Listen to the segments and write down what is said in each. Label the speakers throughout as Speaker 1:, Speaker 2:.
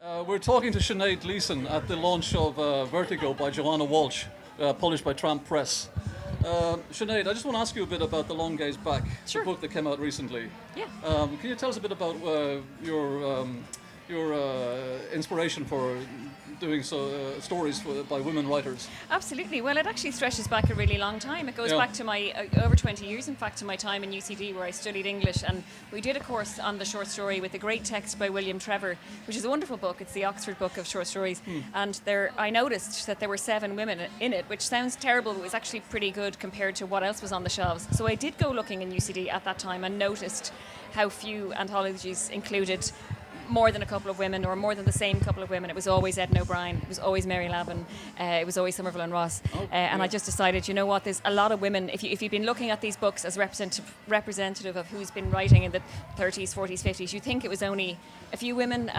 Speaker 1: We're talking to Sinéad Gleeson at the launch of Vertigo by Joanna Walsh, published by Tramp Press. Sinead, I just want to ask you a bit about The Long Gaze Back,
Speaker 2: Sure.
Speaker 1: the book that came out recently.
Speaker 2: Yeah.
Speaker 1: Can you tell us a bit about your inspiration for doing stories by women writers?
Speaker 2: Absolutely. Well, it actually stretches back a really long time. It goes
Speaker 1: Yeah.
Speaker 2: back to my over 20 years, in fact, to my time in UCD where I studied English, and we did a course on the short story with a great text by William Trevor, which is a wonderful book. It's the Oxford Book of Short Stories, and I noticed that there were 7 women in it, which sounds terrible, but was actually pretty good compared to what else was on the shelves. So I did go looking in UCD at that time and noticed how few anthologies included more than a couple of women, or more than the same couple of women. It was always Edna O'Brien, it was always Mary Lavin, it was always Somerville and Ross. And I just decided, you know what, there's a lot of women. If you've been looking at these books as representative of who's been writing in the 30s, 40s, 50s, you think it was only a few women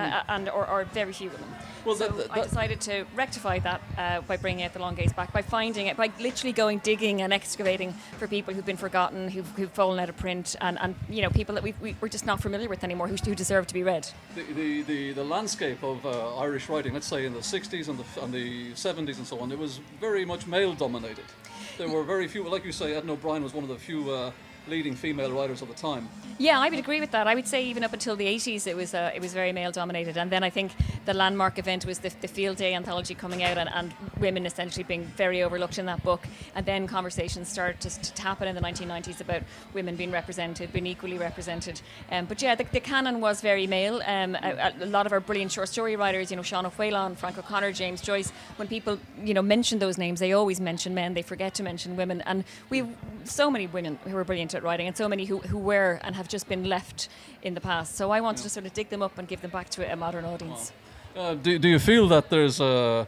Speaker 2: or very few women.
Speaker 1: Well,
Speaker 2: I decided to rectify that by bringing out The Long Gaze Back, by finding it, by literally going digging and excavating for people who've been forgotten, who've fallen out of print, and you know, people that we're just not familiar with anymore, who deserve to be read.
Speaker 1: The landscape of Irish writing, let's say in the 60s and the 70s and so on, it was very much male dominated. There were very few, like you say, Edna O'Brien was one of the few leading female writers of the time.
Speaker 2: Yeah, I would agree with that. I would say even up until the 80s it was very male dominated, and then I think the landmark event was the Field Day anthology coming out, and women essentially being very overlooked in that book, and then conversations started to happen in the 1990s about women being represented, being equally represented. But yeah, the canon was very male. A lot of our brilliant short story writers, you know, Sean O'Whalon, Frank O'Connor, James Joyce, when people, you know, mention those names, they always mention men, they forget to mention women, and we have so many women who are brilliant at writing, and so many who were and have just been left in the past. So I wanted to sort of dig them up and give them back to a modern audience.
Speaker 1: Do you feel that there's a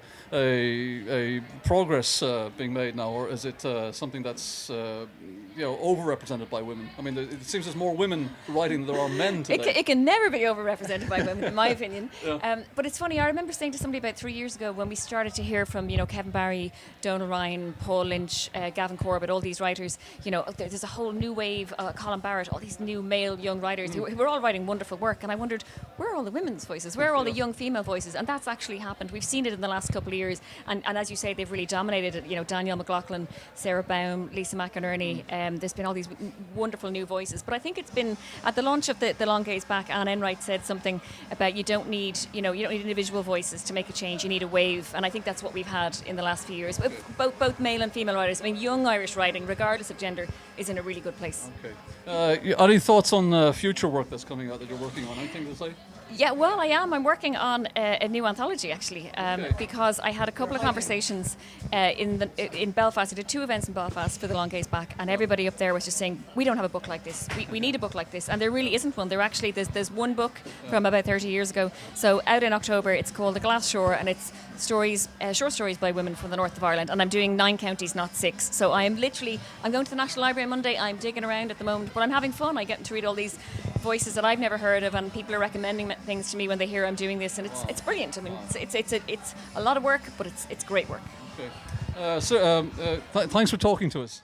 Speaker 1: progress being made now, or is it something that's overrepresented by women? I mean, it seems there's more women writing than there are men today.
Speaker 2: It can never be overrepresented by women, in my opinion.
Speaker 1: Yeah.
Speaker 2: But it's funny. I remember saying to somebody about 3 years ago, when we started to hear from, you know, Kevin Barry, Donal Ryan, Paul Lynch, Gavin Corbett, all these writers. You know, there's a whole new wave. Colin Barrett, all these new male young writers who were all writing wonderful work. And I wondered, where are all the women's voices? Where are all the young female voices? And that's actually happened. We've seen it in the last couple of years, and as you say, they've really dominated it. You know, Danielle McLaughlin, Sarah Baum, Lisa McInerney. There's been all these wonderful new voices. But I think it's been at the launch of the Long Gaze Back. Anne Enright said something about you don't need individual voices to make a change. You need a wave, and I think that's what we've had in the last few years. Both male and female writers. I mean, young Irish writing, regardless of gender, is in a really good place.
Speaker 1: Okay. Any thoughts on future work that's coming out that you're working on? Anything to say?
Speaker 2: Yeah, well, I am. I'm working on a new anthology, actually, because I had a couple of conversations in Belfast. I did 2 events in Belfast for The Long Gaze Back, and everybody up there was just saying, we don't have a book like this. We need a book like this. And there really isn't one. There's one book from about 30 years ago. So out in October, it's called The Glass Shore, and it's short stories by women from the north of Ireland. And I'm doing 9 counties, not 6. So I'm going to the National Library on Monday. I'm digging around at the moment, but I'm having fun. I get to read all these voices that I've never heard of, and people are recommending things to me when they hear I'm doing this, and it's brilliant. I mean, it's a lot of work, but it's great work.
Speaker 1: Okay. Thanks for talking to us.